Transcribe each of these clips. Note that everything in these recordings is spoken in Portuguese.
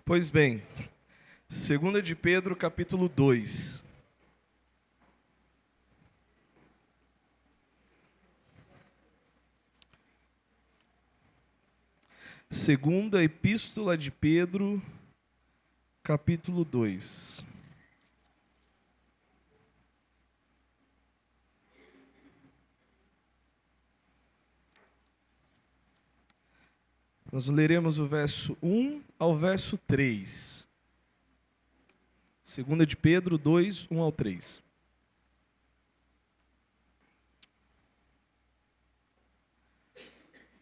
Pois bem, 2 de Pedro, capítulo 2. Segunda Epístola de Pedro, capítulo 2. Nós leremos o verso 1 ao verso 3. 2 de Pedro 2, 1 ao 3.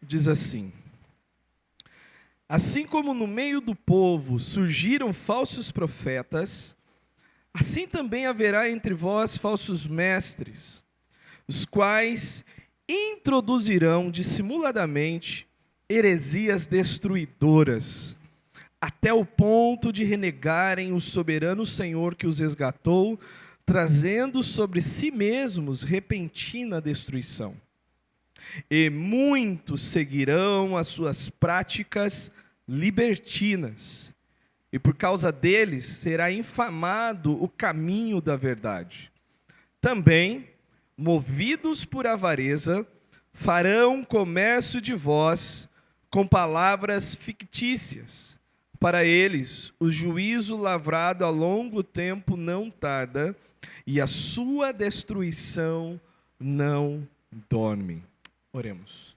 Diz assim: Assim como no meio do povo surgiram falsos profetas, assim também haverá entre vós falsos mestres, os quais introduzirão dissimuladamente heresias destruidoras, até o ponto de renegarem o soberano Senhor que os resgatou, trazendo sobre si mesmos repentina destruição. E muitos seguirão as suas práticas libertinas, e por causa deles será infamado o caminho da verdade. Também, movidos por avareza, farão comércio de vós com palavras fictícias. Para eles, o juízo lavrado a longo tempo não tarda, e a sua destruição não dorme. Oremos.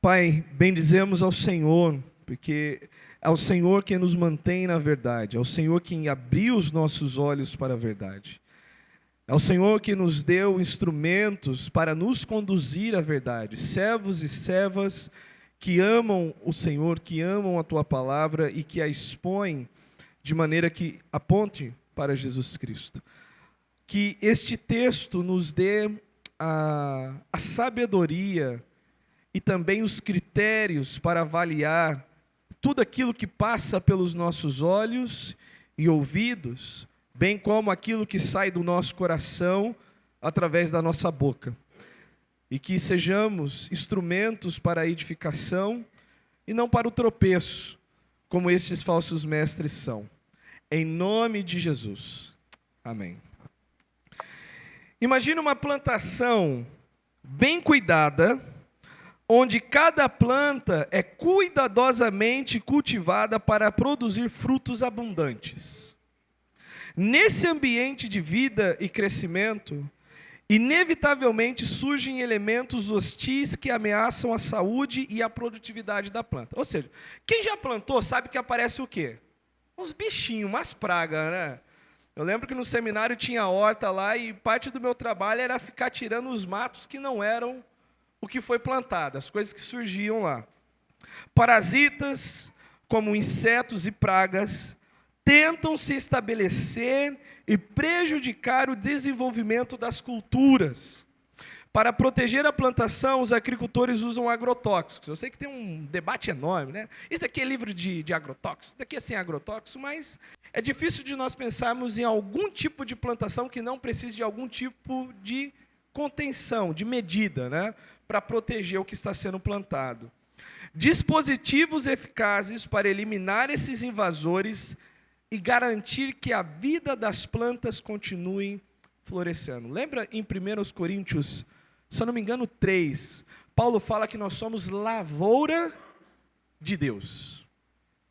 Pai, bendizemos ao Senhor, porque é o Senhor quem nos mantém na verdade, é o Senhor quem abriu os nossos olhos para a verdade. É o Senhor que nos deu instrumentos para nos conduzir à verdade, servos e servas que amam o Senhor, que amam a Tua palavra e que a expõem de maneira que aponte para Jesus Cristo. Que este texto nos dê a sabedoria e também os critérios para avaliar tudo aquilo que passa pelos nossos olhos e ouvidos, bem como aquilo que sai do nosso coração através da nossa boca. E que sejamos instrumentos para a edificação e não para o tropeço, como estes falsos mestres são. Em nome de Jesus. Amém. Imagine uma plantação bem cuidada, onde cada planta é cuidadosamente cultivada para produzir frutos abundantes. Nesse ambiente de vida e crescimento, inevitavelmente surgem elementos hostis que ameaçam a saúde e a produtividade da planta. Ou seja, quem já plantou sabe que aparece o quê? Uns bichinhos, umas pragas, né? Eu lembro que no seminário tinha horta lá e parte do meu trabalho era ficar tirando os matos que não eram o que foi plantado, as coisas que surgiam lá. Parasitas, como insetos e pragas, tentam se estabelecer e prejudicar o desenvolvimento das culturas. Para proteger a plantação, os agricultores usam agrotóxicos. Eu sei que tem um debate enorme, né? Isso daqui é livre de agrotóxicos, isso daqui é sem agrotóxicos, mas é difícil de nós pensarmos em algum tipo de plantação que não precise de algum tipo de contenção, de medida, né? Para proteger o que está sendo plantado. Dispositivos eficazes para eliminar esses invasores e garantir que a vida das plantas continue florescendo. Lembra em 1 Coríntios, se eu não me engano, 3, Paulo fala que nós somos lavoura de Deus.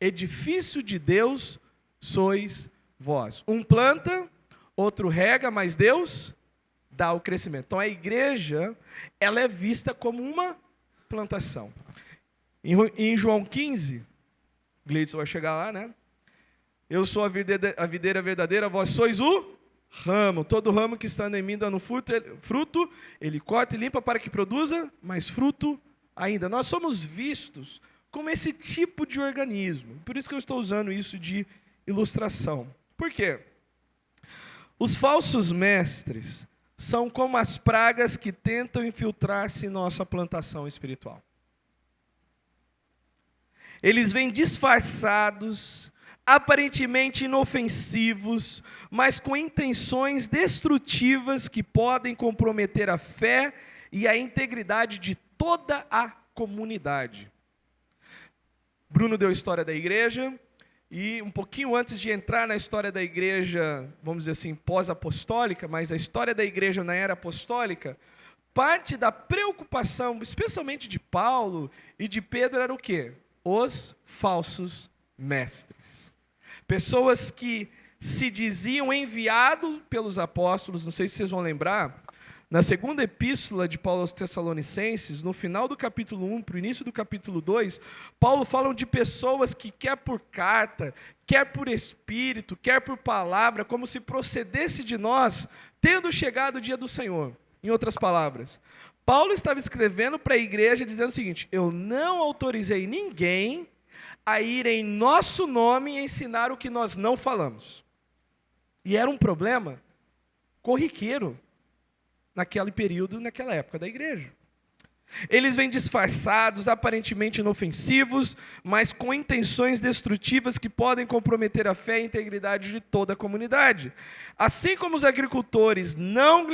Edifício de Deus sois vós. Um planta, outro rega, mas Deus dá o crescimento. Então a igreja, ela é vista como uma plantação. Em João 15, Gleidson vai chegar lá, né? Eu sou a videira verdadeira, vós sois o ramo. Todo ramo que está em mim dando fruto, ele corta e limpa para que produza mais fruto ainda. Nós somos vistos como esse tipo de organismo. Por isso que eu estou usando isso de ilustração. Por quê? Os falsos mestres são como as pragas que tentam infiltrar-se em nossa plantação espiritual. Eles vêm disfarçados, aparentemente inofensivos, mas com intenções destrutivas que podem comprometer a fé e a integridade de toda a comunidade. Bruno deu a história da igreja, E um pouquinho antes de entrar na história da igreja, vamos dizer assim, pós-apostólica, mas a história da igreja na era apostólica, parte da preocupação, especialmente de Paulo e de Pedro, era o quê? Os falsos mestres. Pessoas que se diziam enviados pelos apóstolos, não sei se vocês vão lembrar, na segunda epístola de Paulo aos Tessalonicenses, no final do capítulo 1 para o início do capítulo 2, Paulo fala de pessoas que quer por carta, quer por espírito, quer por palavra, como se procedesse de nós, tendo chegado o dia do Senhor. Em outras palavras, Paulo estava escrevendo para a igreja dizendo o seguinte: eu não autorizei ninguém a ir em nosso nome e ensinar o que nós não falamos. E era um problema corriqueiro naquele período, naquela época da igreja. Eles vêm disfarçados, aparentemente inofensivos, mas com intenções destrutivas que podem comprometer a fé e a integridade de toda a comunidade. Assim como os agricultores não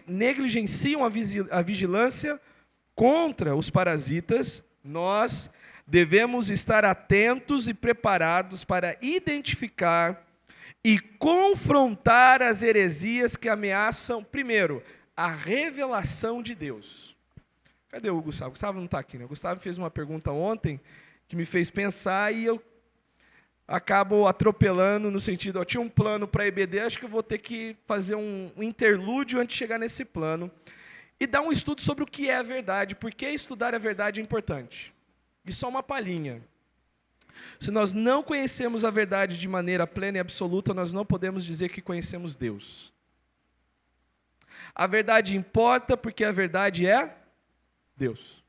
negligenciam a vigilância contra os parasitas, nós devemos estar atentos e preparados para identificar e confrontar as heresias que ameaçam, primeiro, a revelação de Deus. Cadê o Gustavo? O Gustavo não está aqui, né? O Gustavo fez uma pergunta ontem que me fez pensar e eu acabo atropelando no sentido, eu tinha um plano para a EBD, acho que eu vou ter que fazer um interlúdio antes de chegar nesse plano e dar um estudo sobre o que é a verdade, porque estudar a verdade é importante. E só uma palhinha. Se nós não conhecemos a verdade de maneira plena e absoluta, nós não podemos dizer que conhecemos Deus. A verdade importa porque a verdade é Deus.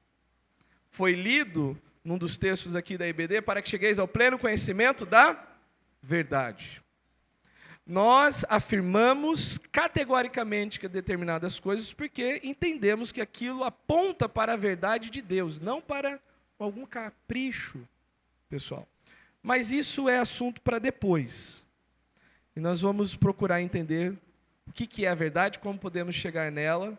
Foi lido num dos textos aqui da IBD para que chegueis ao pleno conhecimento da verdade. Nós afirmamos categoricamente que determinadas coisas porque entendemos que aquilo aponta para a verdade de Deus, não para algum capricho, pessoal. Mas isso é assunto para depois. E nós vamos procurar entender o que é a verdade, como podemos chegar nela,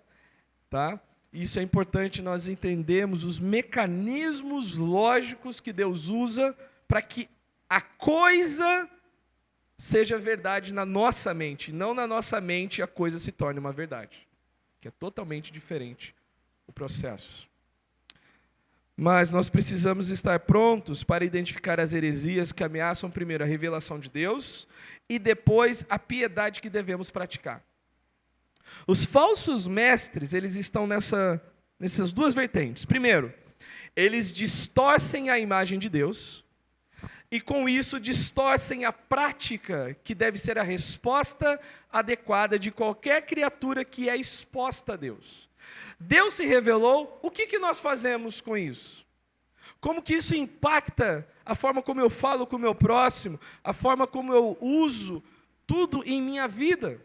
tá? Isso é importante nós entendermos os mecanismos lógicos que Deus usa para que a coisa seja verdade na nossa mente, não na nossa mente a coisa se torne uma verdade, que é totalmente diferente o processo. Mas nós precisamos estar prontos para identificar as heresias que ameaçam primeiro a revelação de Deus e depois a piedade que devemos praticar. Os falsos mestres, eles estão nessas duas vertentes. Primeiro, eles distorcem a imagem de Deus e com isso distorcem a prática que deve ser a resposta adequada de qualquer criatura que é exposta a Deus. Deus se revelou, o que nós fazemos com isso? Como que isso impacta a forma como eu falo com o meu próximo, a forma como eu uso tudo em minha vida?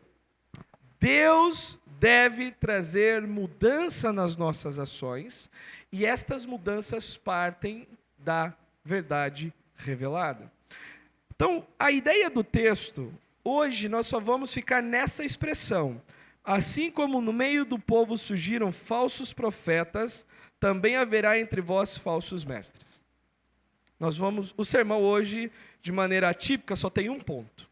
Deus deve trazer mudança nas nossas ações, e estas mudanças partem da verdade revelada. Então, a ideia do texto, hoje nós só vamos ficar nessa expressão. Assim como no meio do povo surgiram falsos profetas, também haverá entre vós falsos mestres. O sermão hoje, de maneira atípica, só tem um ponto,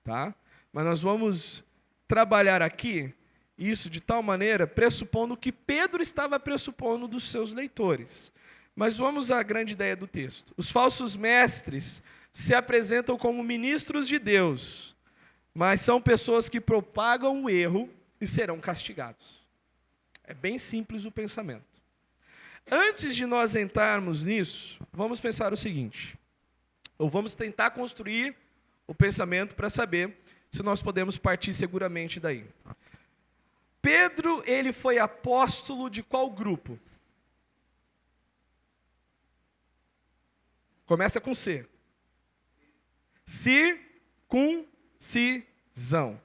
tá? Mas nós vamos trabalhar aqui isso de tal maneira, pressupondo que Pedro estava pressupondo dos seus leitores. Mas vamos à grande ideia do texto. Os falsos mestres se apresentam como ministros de Deus, mas são pessoas que propagam o erro e serão castigados. É bem simples o pensamento. Antes de nós entrarmos nisso, vamos pensar o seguinte, ou vamos tentar construir o pensamento para saber se nós podemos partir seguramente daí. Pedro, ele foi apóstolo de qual grupo? Começa com C. Circuncisão.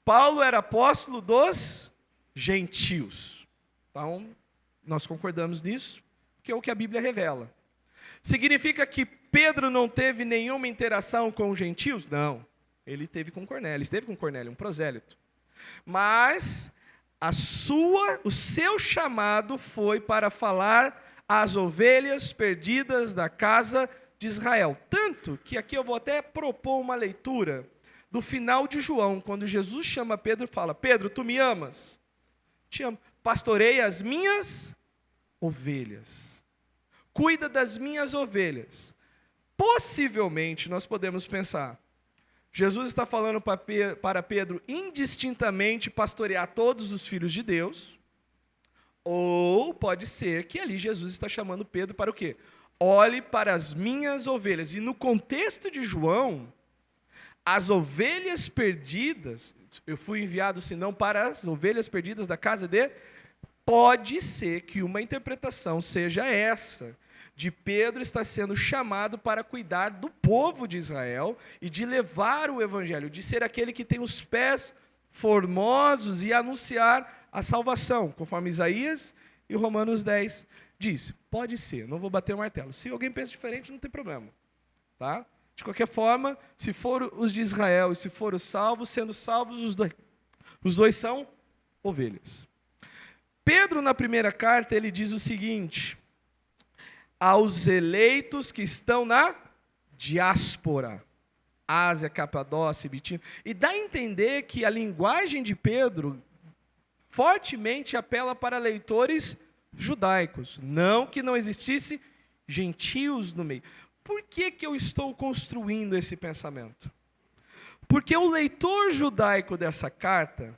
Paulo era apóstolo dos gentios. Então, nós concordamos nisso, que é o que a Bíblia revela. Significa que Pedro não teve nenhuma interação com os gentios? Não. Ele esteve com Cornélio, um prosélito. Mas o seu chamado foi para falar às ovelhas perdidas da casa de Israel. Tanto que aqui eu vou até propor uma leitura do final de João, quando Jesus chama Pedro e fala: Pedro, tu me amas? Te amo. Pastorei as minhas ovelhas. Cuida das minhas ovelhas. Possivelmente nós podemos pensar, Jesus está falando para Pedro indistintamente pastorear todos os filhos de Deus, ou pode ser que ali Jesus está chamando Pedro para o quê? Olhe para as minhas ovelhas. E no contexto de João, as ovelhas perdidas, eu fui enviado senão para as ovelhas perdidas da casa de... Pode ser que uma interpretação seja essa, de Pedro estar sendo chamado para cuidar do povo de Israel e de levar o evangelho, de ser aquele que tem os pés formosos e anunciar a salvação, conforme Isaías e Romanos 10 diz. Pode ser, não vou bater o martelo. Se alguém pensa diferente, não tem problema. Tá? De qualquer forma, se for os de Israel e se for os salvos, sendo salvos, os dois são ovelhas. Pedro, na primeira carta, ele diz o seguinte: aos eleitos que estão na diáspora, Ásia, Capadócia, Bitínia, e dá a entender que a linguagem de Pedro fortemente apela para leitores judaicos, não que não existisse gentios no meio. Por que eu estou construindo esse pensamento? Porque o leitor judaico dessa carta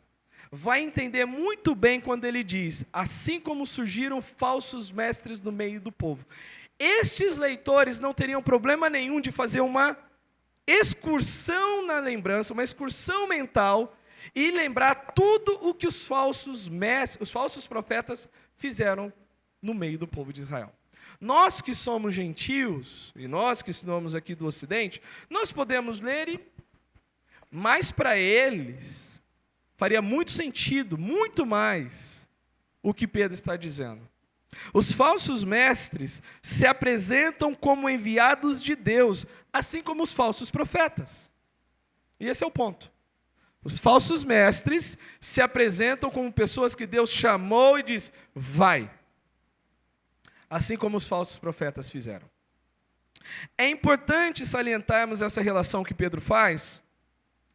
vai entender muito bem quando ele diz, assim como surgiram falsos mestres no meio do povo. Estes leitores não teriam problema nenhum de fazer uma excursão na lembrança, uma excursão mental, e lembrar tudo o que os falsos mestres, os falsos profetas fizeram no meio do povo de Israel. Nós que somos gentios, e nós que somos aqui do Ocidente, nós podemos ler, mas para eles faria muito sentido, muito mais, o que Pedro está dizendo. Os falsos mestres se apresentam como enviados de Deus, assim como os falsos profetas. E esse é o ponto. Os falsos mestres se apresentam como pessoas que Deus chamou e diz, vai. Assim como os falsos profetas fizeram. É importante salientarmos essa relação que Pedro faz,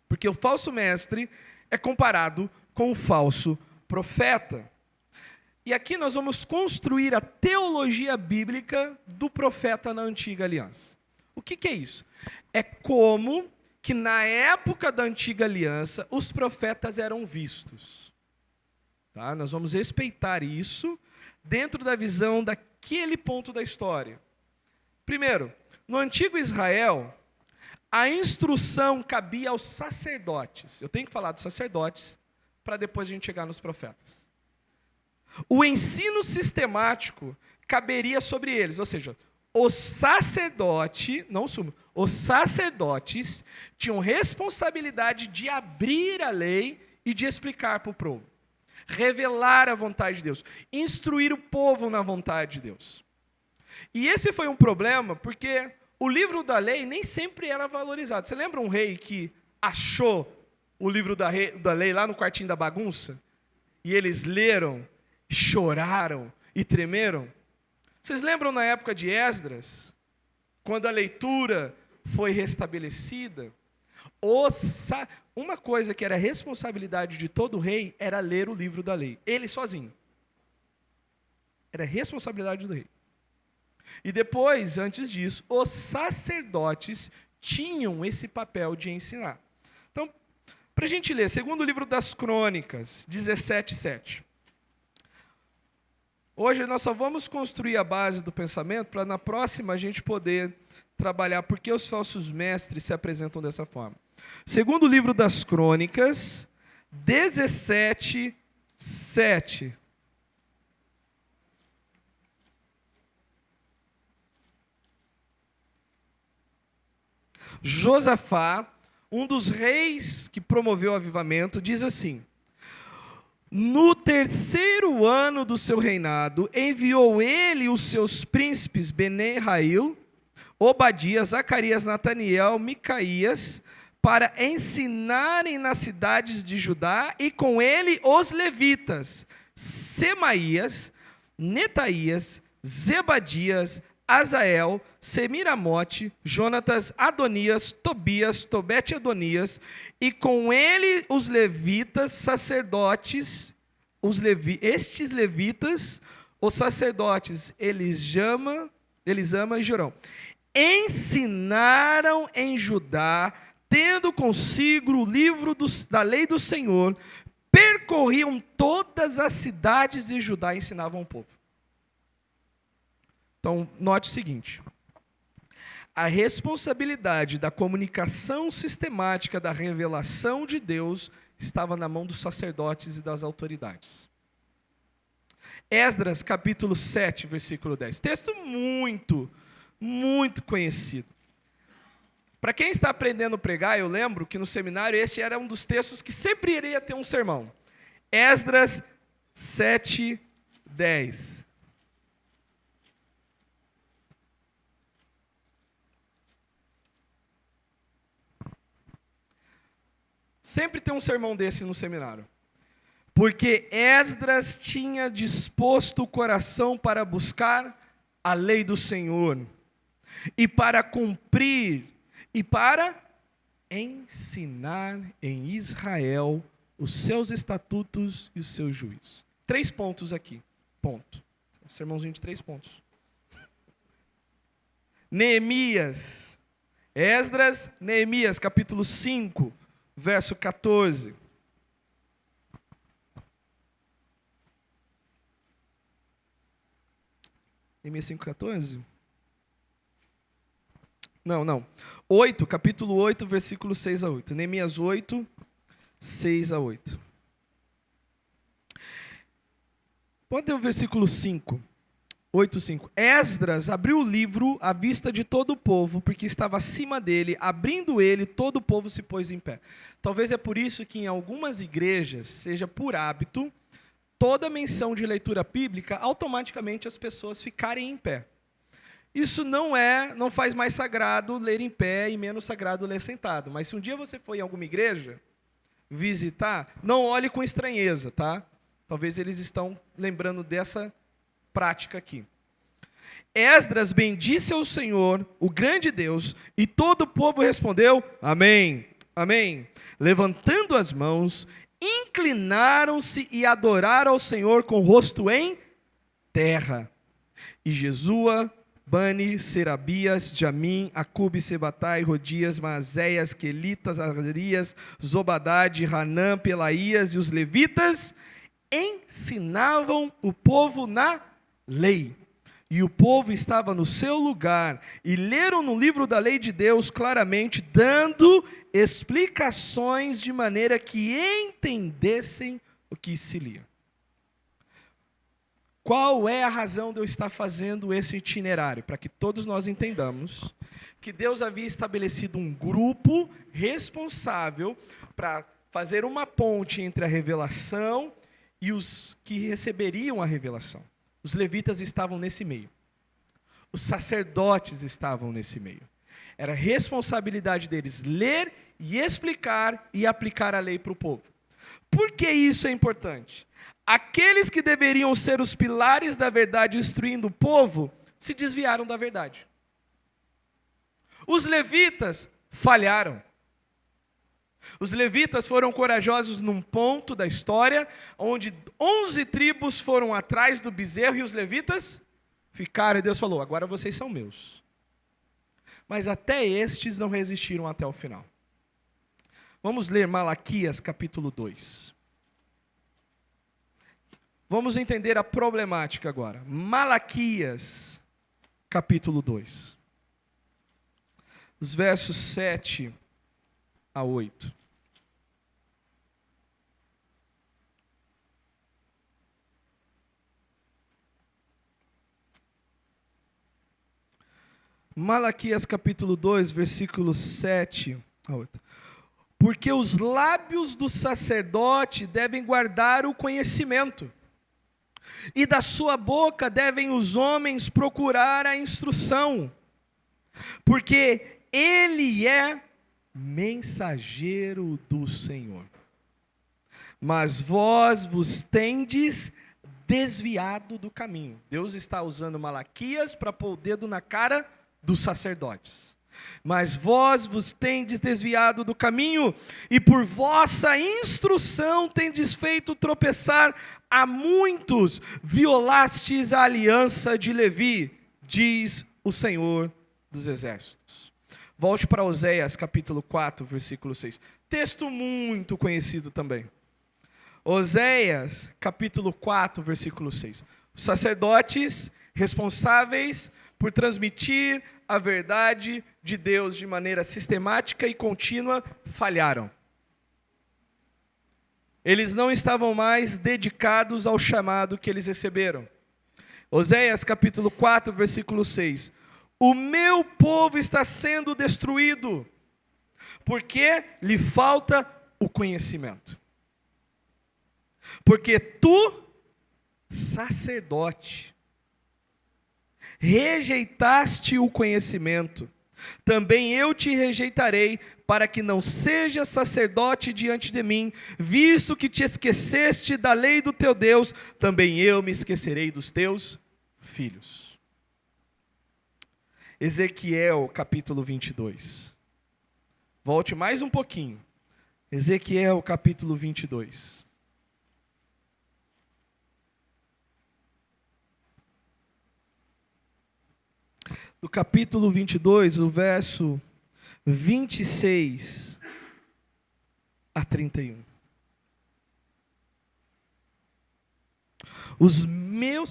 porque o falso mestre é comparado com o falso profeta. E aqui nós vamos construir a teologia bíblica do profeta na antiga aliança. O que é isso? É como que na época da antiga aliança os profetas eram vistos. Tá? Nós vamos respeitar isso dentro da visão daquele ponto da história. Primeiro, no antigo Israel, a instrução cabia aos sacerdotes. Eu tenho que falar dos sacerdotes para depois a gente chegar nos profetas. O ensino sistemático caberia sobre eles, ou seja, os sacerdotes tinham responsabilidade de abrir a lei e de explicar para o povo, revelar a vontade de Deus, instruir o povo na vontade de Deus. E esse foi um problema, porque o livro da lei nem sempre era valorizado. Você lembra um rei que achou o livro da lei lá no quartinho da bagunça? E eles leram, choraram e tremeram? Vocês lembram na época de Esdras, quando a leitura foi restabelecida? Uma coisa que era responsabilidade de todo rei era ler o livro da lei, ele sozinho. Era responsabilidade do rei. E depois, antes disso, os sacerdotes tinham esse papel de ensinar. Então, para a gente ler, segundo o livro das Crônicas, 17:7. Hoje nós só vamos construir a base do pensamento para na próxima a gente poder trabalhar por que os falsos mestres se apresentam dessa forma. Segundo o livro das Crônicas, 17:7. Josafá, um dos reis que promoveu o avivamento, diz assim: no terceiro ano do seu reinado, enviou ele os seus príncipes Bene-Rail, Obadias, Zacarias, Nataniel, Micaías, para ensinarem nas cidades de Judá, e com ele os levitas, Semaías, Netaías, Zebadias, Azael, Semiramote, Jonatas, Adonias, Tobias, Tobete Adonias, e com ele os levitas, sacerdotes, estes levitas, os sacerdotes Elisama e Jorão, ensinaram em Judá, tendo consigo o livro da lei do Senhor, percorriam todas as cidades de Judá e ensinavam o povo. Então, note o seguinte: a responsabilidade da comunicação sistemática da revelação de Deus estava na mão dos sacerdotes e das autoridades. Esdras, capítulo 7, versículo 10. Texto muito conhecido. Para quem está aprendendo a pregar, eu lembro que no seminário este era um dos textos que sempre iria ter um sermão. Esdras 7, 10. Sempre tem um sermão desse no seminário. Porque Esdras tinha disposto o coração para buscar a lei do Senhor, e para cumprir, e para ensinar em Israel os seus estatutos e os seus juízos. 3 pontos aqui. Ponto. Um sermãozinho de 3 pontos. Neemias. Esdras, Neemias, capítulo 5. Verso 14. Neemias 5,14? Não. 8, capítulo 8, versículo 6 a 8. Neemias 8, 6 a 8. Pode ter o versículo 5. 8:5. Esdras abriu o livro à vista de todo o povo, porque estava acima dele. Abrindo ele, todo o povo se pôs em pé. Talvez é por isso que em algumas igrejas, seja por hábito, toda menção de leitura bíblica, automaticamente as pessoas ficarem em pé. Isso não faz mais sagrado ler em pé e menos sagrado ler sentado. Mas se um dia você for em alguma igreja visitar, não olhe com estranheza, tá? Talvez eles estão lembrando dessa prática aqui. Esdras bendisse ao Senhor, o grande Deus, e todo o povo respondeu: amém, amém. Levantando as mãos, inclinaram-se e adoraram ao Senhor com o rosto em terra. E Jesua, Bani, Serabias, Jamim, Acube, Sebatai, Rodias, Maazéias, Quelitas, Azarias, Zobadade, Hanã, Pelaías e os levitas ensinavam o povo na lei. E o povo estava no seu lugar, e leram no livro da lei de Deus claramente, dando explicações de maneira que entendessem o que se lia. Qual é a razão de eu estar fazendo esse itinerário? Para que todos nós entendamos que Deus havia estabelecido um grupo responsável para fazer uma ponte entre a revelação e os que receberiam a revelação. Os levitas estavam nesse meio. Os sacerdotes estavam nesse meio. Era responsabilidade deles ler e explicar e aplicar a lei para o povo. Por que isso é importante? Aqueles que deveriam ser os pilares da verdade instruindo o povo, se desviaram da verdade. Os levitas falharam. Os levitas foram corajosos num ponto da história, onde 11 tribos foram atrás do bezerro e os levitas ficaram. E Deus falou: agora vocês são meus. Mas até estes não resistiram até o final. Vamos ler Malaquias capítulo 2. Vamos entender a problemática agora. Malaquias capítulo 2. Os versos 7 a 8. Malaquias capítulo 2, versículos 7 a 8. Porque os lábios do sacerdote devem guardar o conhecimento, e da sua boca devem os homens procurar a instrução, porque ele é mensageiro do Senhor. Mas vós vos tendes desviado do caminho. Deus está usando Malaquias para pôr o dedo na cara dos sacerdotes. Mas vós vos tendes desviado do caminho, e por vossa instrução tendes feito tropeçar a muitos, violastes a aliança de Levi, diz o Senhor dos Exércitos. Volte para Oséias capítulo 4, versículo 6. Texto muito conhecido também. Oséias capítulo 4, versículo 6. Os sacerdotes responsáveis por transmitir a verdade de Deus de maneira sistemática e contínua falharam. Eles não estavam mais dedicados ao chamado que eles receberam. Oséias capítulo 4, versículo 6. O meu povo está sendo destruído, porque lhe falta o conhecimento. Porque tu, sacerdote, rejeitaste o conhecimento, também eu te rejeitarei, para que não sejas sacerdote diante de mim, visto que te esqueceste da lei do teu Deus, também eu me esquecerei dos teus filhos. Ezequiel capítulo 22. Volte mais um pouquinho. Ezequiel capítulo 22. Do capítulo 22, o verso 26 a 31.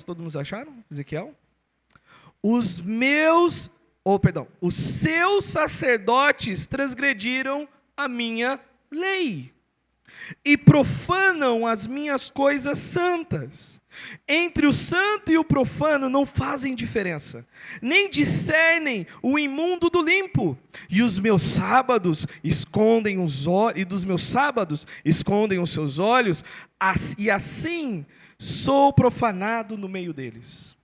Todos acharam, Ezequiel? Os seus sacerdotes transgrediram a minha lei e profanam as minhas coisas santas. Entre o santo e o profano não fazem diferença, nem discernem o imundo do limpo. E os meus sábados escondem os olhos, e dos meus sábados escondem os seus olhos, e assim sou profanado no meio deles.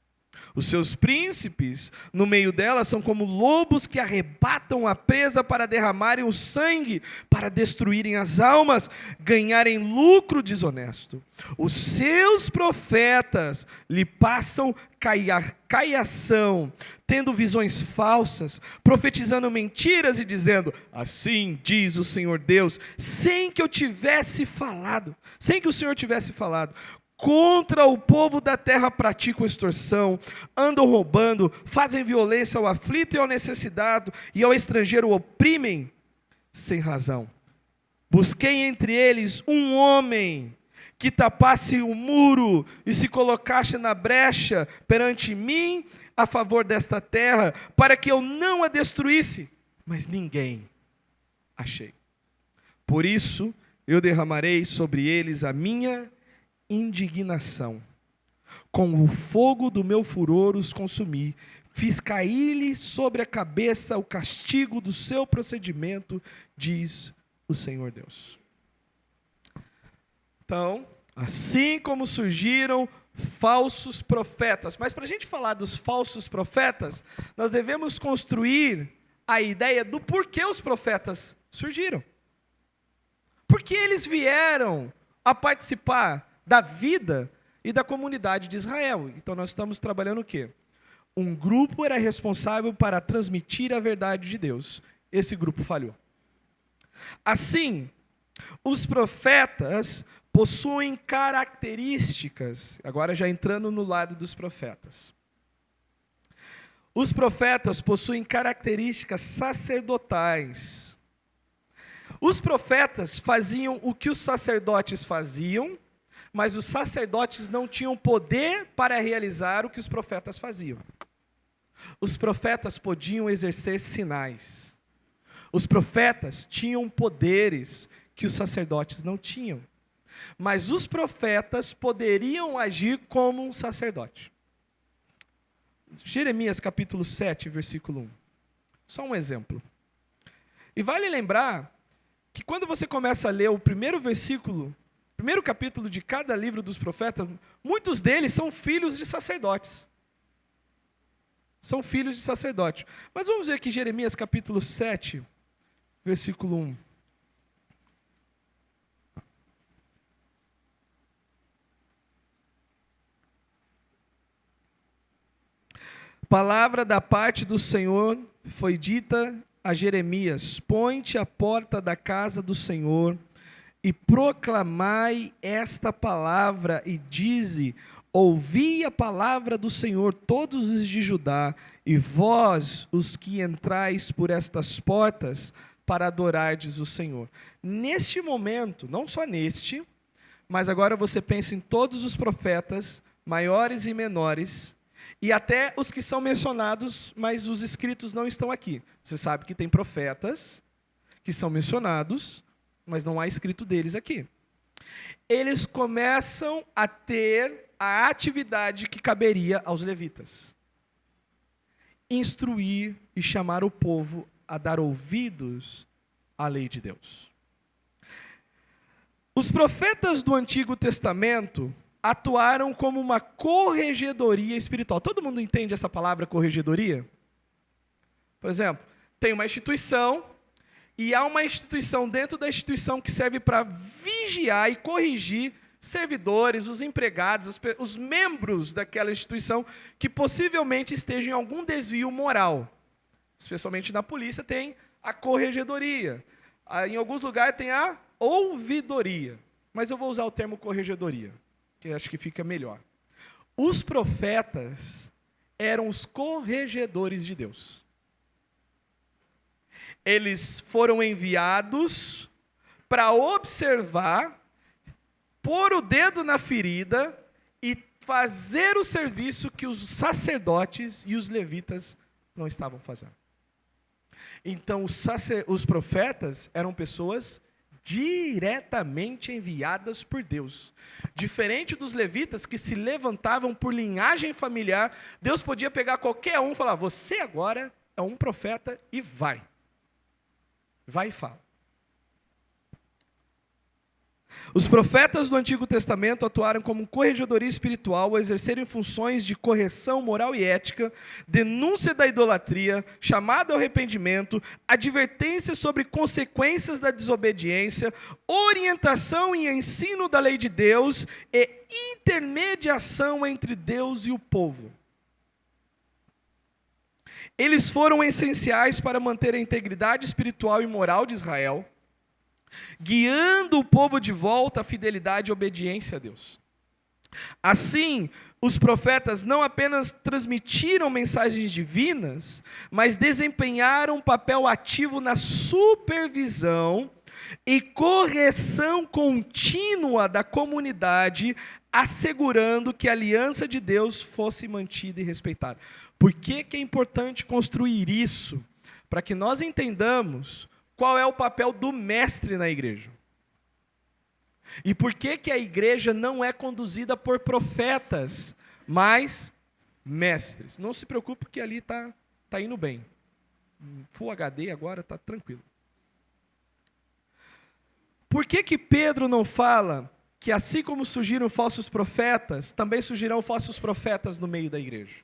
Os seus príncipes no meio delas são como lobos que arrebatam a presa para derramarem o sangue, para destruírem as almas, ganharem lucro desonesto. Os seus profetas lhe passam caiação, tendo visões falsas, profetizando mentiras e dizendo: assim diz o Senhor Deus, sem que o Senhor tivesse falado. Contra o povo da terra praticam extorsão, andam roubando, fazem violência ao aflito e ao necessitado, e ao estrangeiro oprimem sem razão. Busquei entre eles um homem que tapasse o muro e se colocasse na brecha perante mim a favor desta terra, para que eu não a destruísse, mas ninguém achei. Por isso eu derramarei sobre eles a minha indignação, com o fogo do meu furor os consumi, fiz cair-lhe sobre a cabeça o castigo do seu procedimento, diz o Senhor Deus. Então, assim como surgiram falsos profetas, mas para a gente falar dos falsos profetas, nós devemos construir a ideia do porquê os profetas surgiram. Porque eles vieram a participar da vida e da comunidade de Israel. Então nós estamos trabalhando o quê? Um grupo era responsável para transmitir a verdade de Deus. Esse grupo falhou. Assim, os profetas possuem características, agora já entrando no lado dos profetas. Os profetas possuem características sacerdotais. Os profetas faziam o que os sacerdotes faziam, mas os sacerdotes não tinham poder para realizar o que os profetas faziam. Os profetas podiam exercer sinais. Os profetas tinham poderes que os sacerdotes não tinham. Mas os profetas poderiam agir como um sacerdote. Jeremias capítulo 7, versículo 1. Só um exemplo. E vale lembrar que quando você começa a ler o primeiro capítulo de cada livro dos profetas, muitos deles são filhos de sacerdotes. São filhos de sacerdote. Mas vamos ver aqui Jeremias capítulo 7, versículo 1. Palavra da parte do Senhor foi dita a Jeremias: põe-te à porta da casa do Senhor e proclamai esta palavra e dize: ouvi a palavra do Senhor, todos os de Judá, e vós, os que entrais por estas portas, para adorardes o Senhor. Neste momento, não só neste, mas agora você pensa em todos os profetas, maiores e menores, e até os que são mencionados, mas os escritos não estão aqui. Você sabe que tem profetas que são mencionados, mas não há escrito deles aqui. Eles começam a ter a atividade que caberia aos levitas: instruir e chamar o povo a dar ouvidos à lei de Deus. Os profetas do Antigo Testamento atuaram como uma corregedoria espiritual. Todo mundo entende essa palavra corregedoria? Por exemplo, tem uma instituição, e há uma instituição dentro da instituição que serve para vigiar e corrigir servidores, os empregados, os membros daquela instituição que possivelmente estejam em algum desvio moral. Especialmente na polícia tem a corregedoria. Em alguns lugares tem a ouvidoria. Mas eu vou usar o termo corregedoria, que acho que fica melhor. Os profetas eram os corregedores de Deus. Eles foram enviados para observar, pôr o dedo na ferida e fazer o serviço que os sacerdotes e os levitas não estavam fazendo. Então, os profetas eram pessoas diretamente enviadas por Deus. Diferente dos levitas que se levantavam por linhagem familiar, Deus podia pegar qualquer um e falar: você agora é um profeta e vai. Vai e fala. Os profetas do Antigo Testamento atuaram como corregedoria espiritual ao exercerem funções de correção moral e ética, denúncia da idolatria, chamada ao arrependimento, advertência sobre consequências da desobediência, orientação e ensino da lei de Deus e intermediação entre Deus e o povo. Eles foram essenciais para manter a integridade espiritual e moral de Israel, guiando o povo de volta à fidelidade e obediência a Deus. Assim, os profetas não apenas transmitiram mensagens divinas, mas desempenharam um papel ativo na supervisão e correção contínua da comunidade, assegurando que a aliança de Deus fosse mantida e respeitada. Por que é importante construir isso? Para que nós entendamos qual é o papel do mestre na igreja. E por que a igreja não é conduzida por profetas, mas mestres? Não se preocupe que ali está indo bem. Full HD agora está tranquilo. Por que Pedro não fala que assim como surgiram falsos profetas, também surgirão falsos profetas no meio da igreja?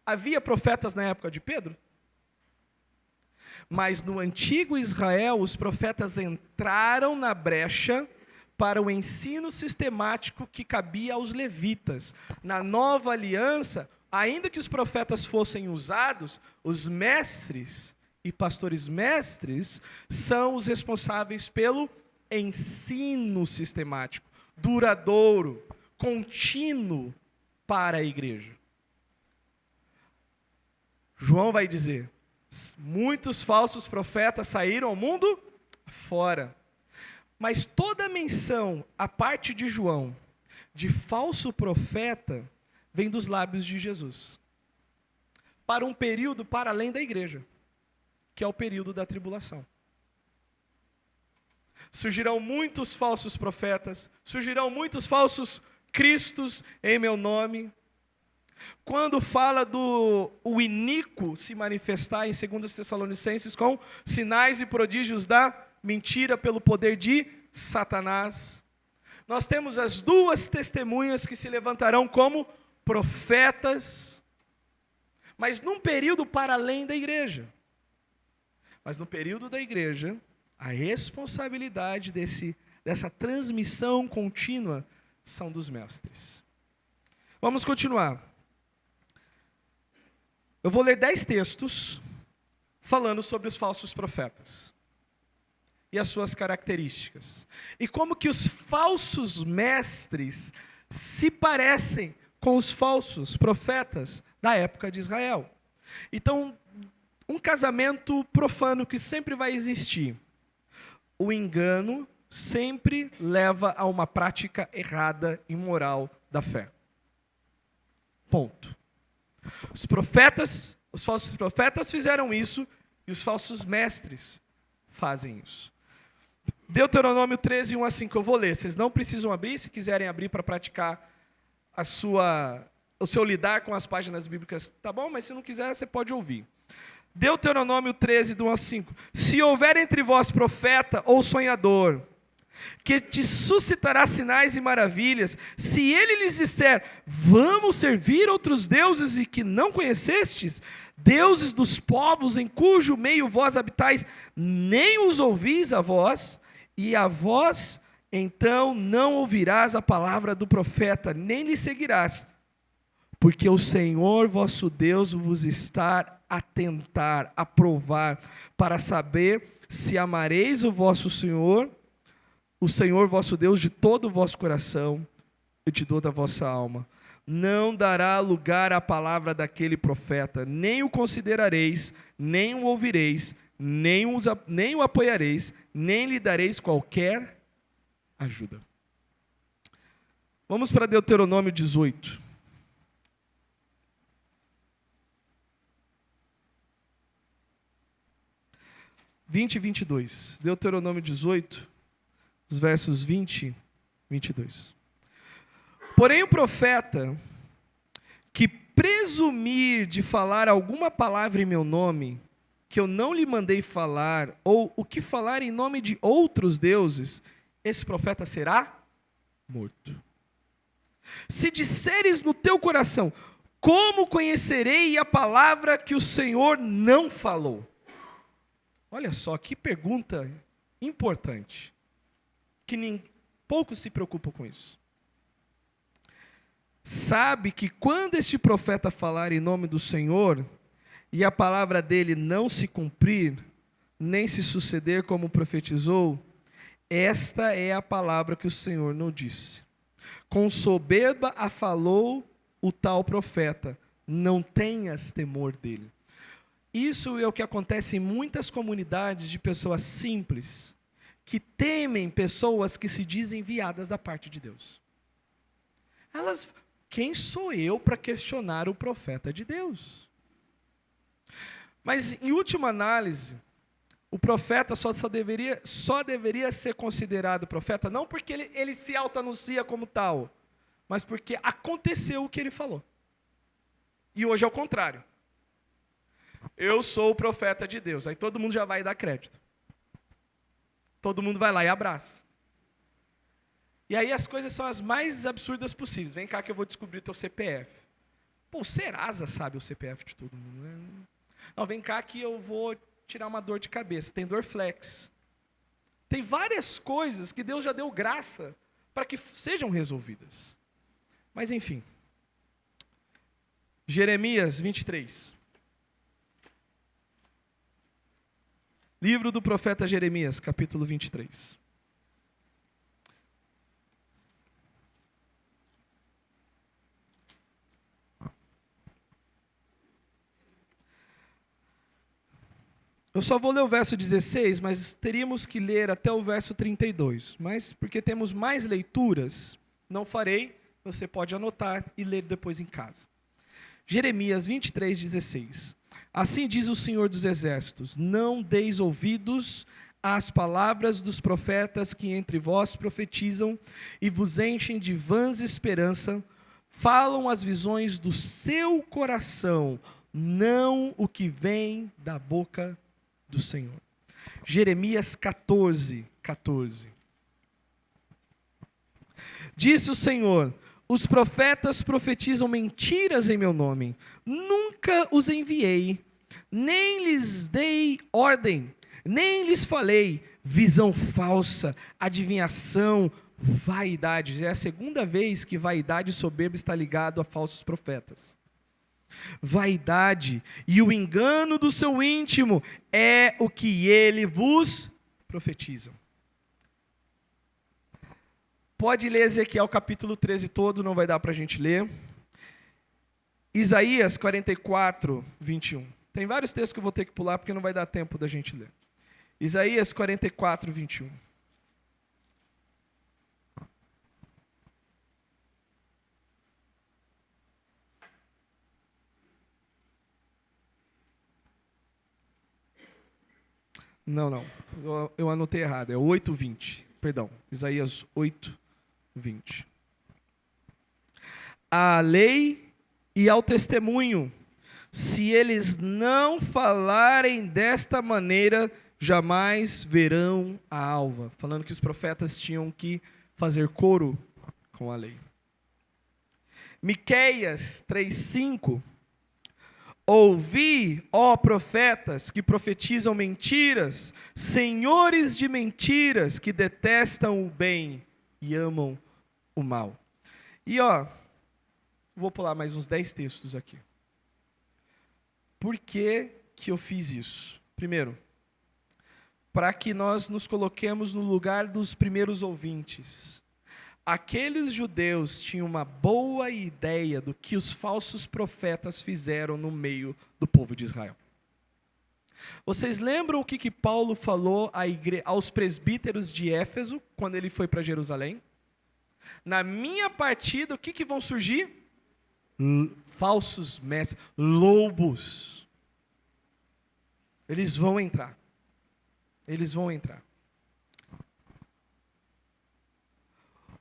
Havia profetas na época de Pedro? Mas no antigo Israel, os profetas entraram na brecha para o ensino sistemático que cabia aos levitas. Na nova aliança, ainda que os profetas fossem usados, os mestres e pastores mestres são os responsáveis pelo ensino sistemático, duradouro, contínuo para a igreja. João vai dizer: muitos falsos profetas saíram ao mundo fora. Mas toda menção, a parte de João, de falso profeta, vem dos lábios de Jesus. Para um período para além da igreja, que é o período da tribulação. Surgirão muitos falsos profetas, surgirão muitos falsos cristos em meu nome. Quando fala do o iníquo se manifestar em 2 Tessalonicenses com sinais e prodígios da mentira pelo poder de Satanás, nós temos as duas testemunhas que se levantarão como profetas, mas num período para além da igreja. Mas no período da igreja, a responsabilidade dessa transmissão contínua são dos mestres. Vamos continuar. Eu vou ler 10 textos falando sobre os falsos profetas e as suas características. E como que os falsos mestres se parecem com os falsos profetas da época de Israel. Então, um casamento profano que sempre vai existir. O engano sempre leva a uma prática errada, imoral da fé. Ponto. Os falsos profetas fizeram isso e os falsos mestres fazem isso. Deuteronômio 13, 1 a 5, eu vou ler. Vocês não precisam abrir, se quiserem abrir para praticar o seu lidar com as páginas bíblicas, tá bom? Mas se não quiser, você pode ouvir. Deuteronômio 13, do 1 a 5. Se houver entre vós profeta ou sonhador, que te suscitará sinais e maravilhas, se ele lhes disser, vamos servir outros deuses e que não conhecestes, deuses dos povos em cujo meio vós habitais, nem os ouvis a vós, e a vós então não ouvirás a palavra do profeta, nem lhe seguirás, porque o Senhor vosso Deus vos está a tentar, a provar, para saber se amareis o Senhor vosso Deus de todo o vosso coração e de toda a vossa alma. Não dará lugar à palavra daquele profeta, nem o considerareis, nem o ouvireis, nem o apoiareis, nem lhe dareis qualquer ajuda. Vamos para Deuteronômio 18. (20 e 22). Deuteronômio 18, os versos 20 e 22. Porém o profeta que presumir de falar alguma palavra em meu nome, que eu não lhe mandei falar, ou o que falar em nome de outros deuses, esse profeta será morto. Se disseres no teu coração, como conhecerei a palavra que o Senhor não falou? Olha só, que pergunta importante, que poucos se preocupam com isso. Sabe que quando este profeta falar em nome do Senhor, e a palavra dele não se cumprir, nem se suceder como profetizou, esta é a palavra que o Senhor não disse. Com soberba a falou o tal profeta, não tenhas temor dele. Isso é o que acontece em muitas comunidades de pessoas simples, que temem pessoas que se dizem enviadas da parte de Deus. Quem sou eu para questionar o profeta de Deus? Mas, em última análise, o profeta só deveria ser considerado profeta, não porque ele se auto-anuncia como tal, mas porque aconteceu o que ele falou. E hoje é o contrário. Eu sou o profeta de Deus. Aí todo mundo já vai dar crédito. Todo mundo vai lá e abraça. E aí as coisas são as mais absurdas possíveis. Vem cá que eu vou descobrir teu CPF. Pô, o Serasa sabe o CPF de todo mundo, né? Não, vem cá que eu vou tirar uma dor de cabeça. Tem Dorflex. Tem várias coisas que Deus já deu graça para que sejam resolvidas. Mas enfim. Jeremias 23. Livro do profeta Jeremias, capítulo 23. Eu só vou ler o verso 16, mas teríamos que ler até o verso 32. Mas, porque temos mais leituras, não farei, você pode anotar e ler depois em casa. Jeremias 23, 16. Assim diz o Senhor dos Exércitos, não deis ouvidos às palavras dos profetas que entre vós profetizam e vos enchem de vãs esperança, falam as visões do seu coração, não o que vem da boca do Senhor. Jeremias 14, 14. Disse o Senhor, os profetas profetizam mentiras em meu nome, nunca os enviei, nem lhes dei ordem, nem lhes falei, visão falsa, adivinhação, vaidade. Já é a segunda vez que vaidade e soberba está ligado a falsos profetas. Vaidade e o engano do seu íntimo é o que ele vos profetiza. Pode ler Ezequiel capítulo 13 todo, não vai dar para a gente ler. Isaías 44, 21. Tem vários textos que eu vou ter que pular porque não vai dar tempo da gente ler. Isaías 44, 21. Não. Eu anotei errado. É 8:20. Perdão. Isaías 8:20. À lei e ao testemunho, se eles não falarem desta maneira, jamais verão a alva. Falando que os profetas tinham que fazer coro com a lei. Miqueias 3:5. Ouvi, ó profetas, que profetizam mentiras, senhores de mentiras, que detestam o bem e amam o mal. E vou pular mais uns 10 textos aqui. Por que eu fiz isso? Primeiro, para que nós nos coloquemos no lugar dos primeiros ouvintes. Aqueles judeus tinham uma boa ideia do que os falsos profetas fizeram no meio do povo de Israel. Vocês lembram o que Paulo falou aos presbíteros de Éfeso, quando ele foi para Jerusalém? Na minha partida, o que vão surgir? Falsos mestres, lobos. Eles vão entrar.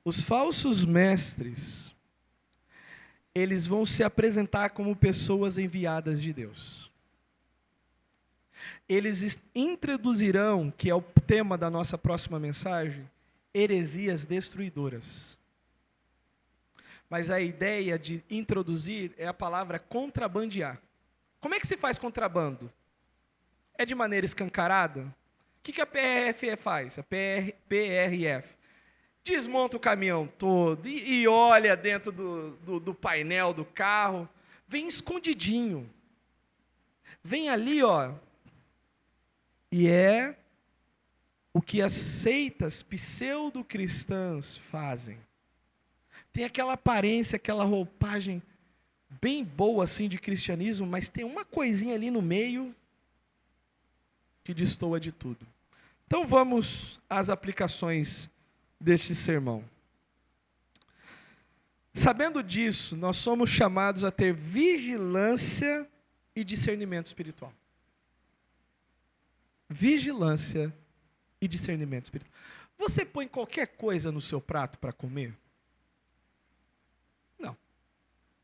Os falsos mestres, eles vão se apresentar como pessoas enviadas de Deus. Eles introduzirão, que é o tema da nossa próxima mensagem, heresias destruidoras. Mas a ideia de introduzir é a palavra contrabandear. Como é que se faz contrabando? É de maneira escancarada? O que a PRF faz? A PRF desmonta o caminhão todo e olha dentro do painel do carro, vem escondidinho. Vem ali, e é o que as seitas pseudo-cristãs fazem. Tem aquela aparência, aquela roupagem bem boa assim de cristianismo, mas tem uma coisinha ali no meio que destoa de tudo. Então vamos às aplicações deste sermão. Sabendo disso, nós somos chamados a ter vigilância e discernimento espiritual. Vigilância e discernimento espiritual. Você põe qualquer coisa no seu prato para comer? Não.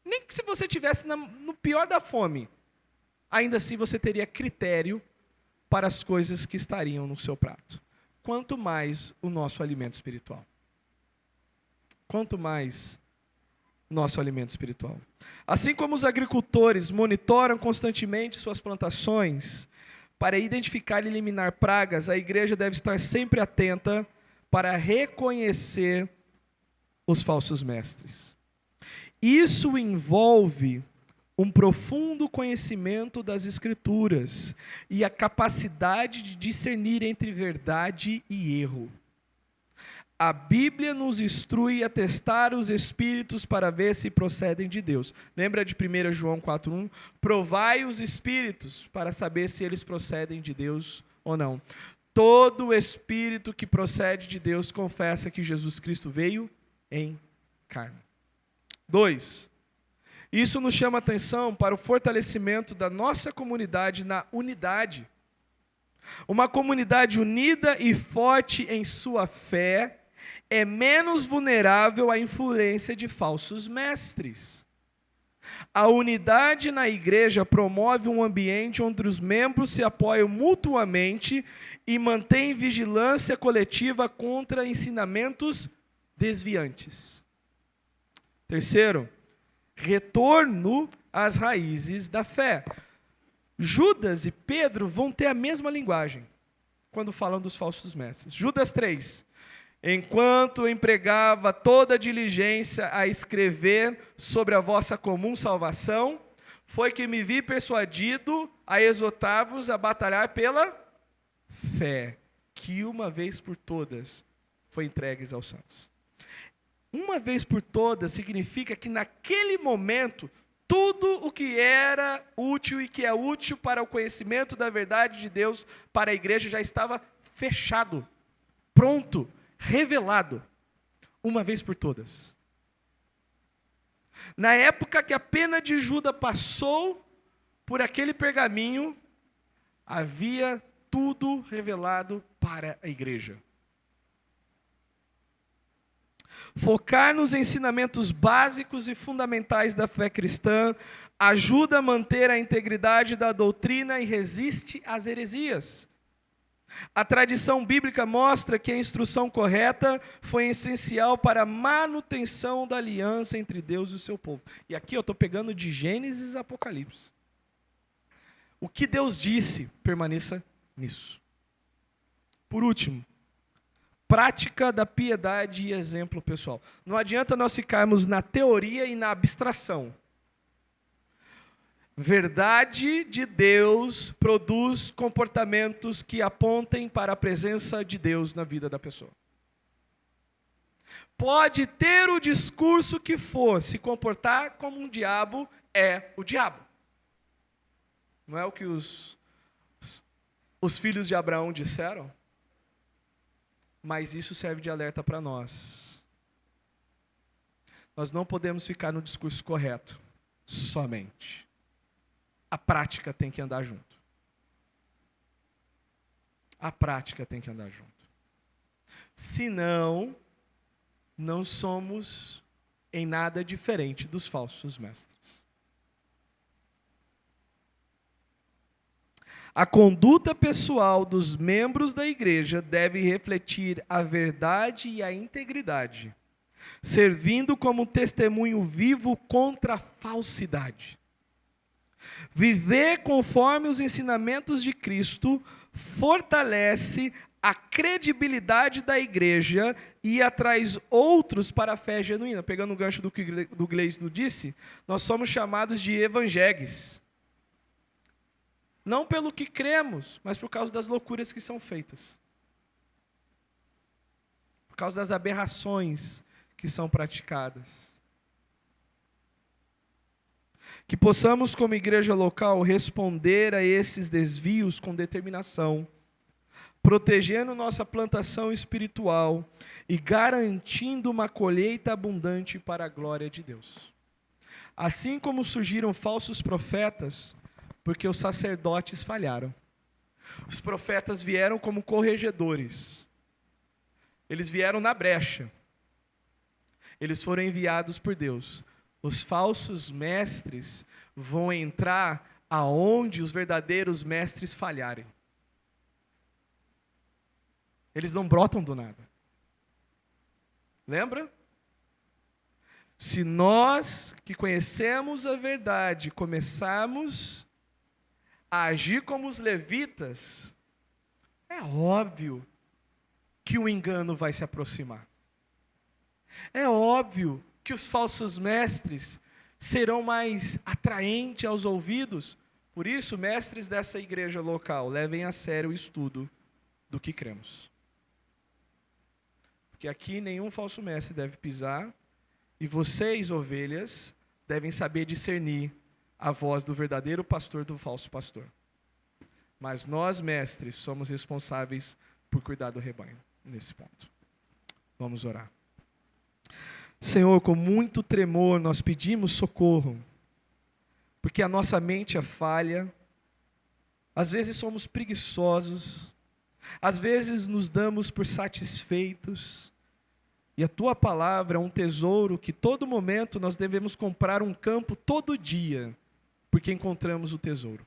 Nem que se você estivesse no pior da fome, ainda assim você teria critério para as coisas que estariam no seu prato. Quanto mais o nosso alimento espiritual. Quanto mais nosso alimento espiritual. Assim como os agricultores monitoram constantemente suas plantações para identificar e eliminar pragas, a igreja deve estar sempre atenta para reconhecer os falsos mestres. Isso envolve um profundo conhecimento das Escrituras e a capacidade de discernir entre verdade e erro. A Bíblia nos instrui a testar os espíritos para ver se procedem de Deus. Lembra de 1 João 4:1? Provai os espíritos para saber se eles procedem de Deus ou não. Todo espírito que procede de Deus confessa que Jesus Cristo veio em carne. 2. Isso nos chama a atenção para o fortalecimento da nossa comunidade na unidade. Uma comunidade unida e forte em sua fé é menos vulnerável à influência de falsos mestres. A unidade na igreja promove um ambiente onde os membros se apoiam mutuamente e mantêm vigilância coletiva contra ensinamentos desviantes. 3, retorno às raízes da fé. Judas e Pedro vão ter a mesma linguagem quando falam dos falsos mestres. Judas 3. Enquanto empregava toda a diligência a escrever sobre a vossa comum salvação, foi que me vi persuadido a exortar-vos a batalhar pela fé, que uma vez por todas foi entregue aos santos. Uma vez por todas significa que naquele momento, tudo o que era útil e que é útil para o conhecimento da verdade de Deus para a igreja já estava fechado, pronto, revelado, uma vez por todas. Na época que a pena de Judas passou por aquele pergaminho, havia tudo revelado para a igreja. Focar nos ensinamentos básicos e fundamentais da fé cristã ajuda a manter a integridade da doutrina e resiste às heresias. A tradição bíblica mostra que a instrução correta foi essencial para a manutenção da aliança entre Deus e o seu povo. E aqui eu estou pegando de Gênesis e Apocalipse. O que Deus disse, permaneça nisso. Por último, prática da piedade e exemplo pessoal. Não adianta nós ficarmos na teoria e na abstração. Verdade de Deus produz comportamentos que apontem para a presença de Deus na vida da pessoa. Pode ter o discurso que for, se comportar como um diabo, é o diabo. Não é o que os filhos de Abraão disseram? Mas isso serve de alerta para nós. Nós não podemos ficar no discurso correto, somente. A prática tem que andar junto. A prática tem que andar junto. Senão, não somos em nada diferente dos falsos mestres. A conduta pessoal dos membros da igreja deve refletir a verdade e a integridade, servindo como testemunho vivo contra a falsidade. Viver conforme os ensinamentos de Cristo fortalece a credibilidade da igreja e atrai outros para a fé genuína. Pegando o gancho do que o Gleison disse, nós somos chamados de evangelhos. Não pelo que cremos, mas por causa das loucuras que são feitas. Por causa das aberrações que são praticadas. Que possamos, como igreja local, responder a esses desvios com determinação, protegendo nossa plantação espiritual e garantindo uma colheita abundante para a glória de Deus. Assim como surgiram falsos profetas, porque os sacerdotes falharam. Os profetas vieram como corregedores. Eles vieram na brecha. Eles foram enviados por Deus. Os falsos mestres vão entrar aonde os verdadeiros mestres falharem. Eles não brotam do nada. Lembra? Se nós que conhecemos a verdade começarmos a agir como os levitas, é óbvio que o engano vai se aproximar. É óbvio que os falsos mestres serão mais atraentes aos ouvidos. Por isso, mestres dessa igreja local, levem a sério o estudo do que cremos. Porque aqui nenhum falso mestre deve pisar, e vocês, ovelhas, devem saber discernir a voz do verdadeiro pastor do falso pastor. Mas nós, mestres, somos responsáveis por cuidar do rebanho, nesse ponto. Vamos orar. Senhor, com muito tremor nós pedimos socorro, porque a nossa mente é falha, às vezes somos preguiçosos, às vezes nos damos por satisfeitos, e a Tua palavra é um tesouro que todo momento nós devemos comprar um campo todo dia, porque encontramos o tesouro.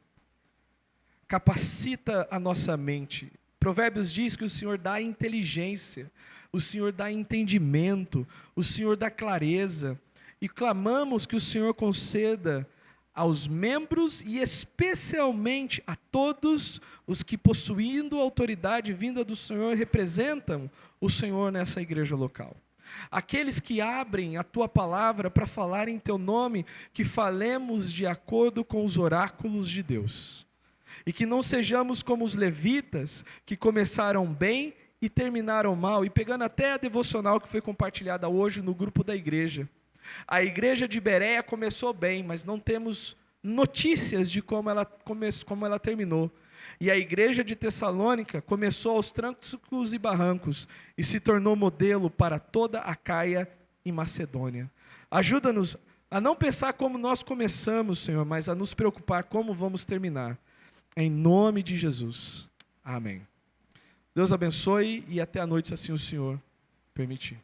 Capacita a nossa mente. Provérbios diz que o Senhor dá inteligência, o Senhor dá entendimento, o Senhor dá clareza, e clamamos que o Senhor conceda aos membros e especialmente a todos os que, possuindo autoridade vinda do Senhor, representam o Senhor nessa igreja local. aqueles que abrem a tua palavra para falar em teu nome, que falemos de acordo com os oráculos de Deus. E que não sejamos como os levitas, que começaram bem e terminaram mal. E pegando até a devocional que foi compartilhada hoje no grupo da igreja. A igreja de Bereia começou bem, mas não temos notícias de como ela terminou. E a igreja de Tessalônica começou aos trancos e barrancos e se tornou modelo para toda a Caia e Macedônia. Ajuda-nos a não pensar como nós começamos, Senhor, mas a nos preocupar como vamos terminar. Em nome de Jesus. Amém. Deus abençoe e até a noite, se assim o Senhor permitir.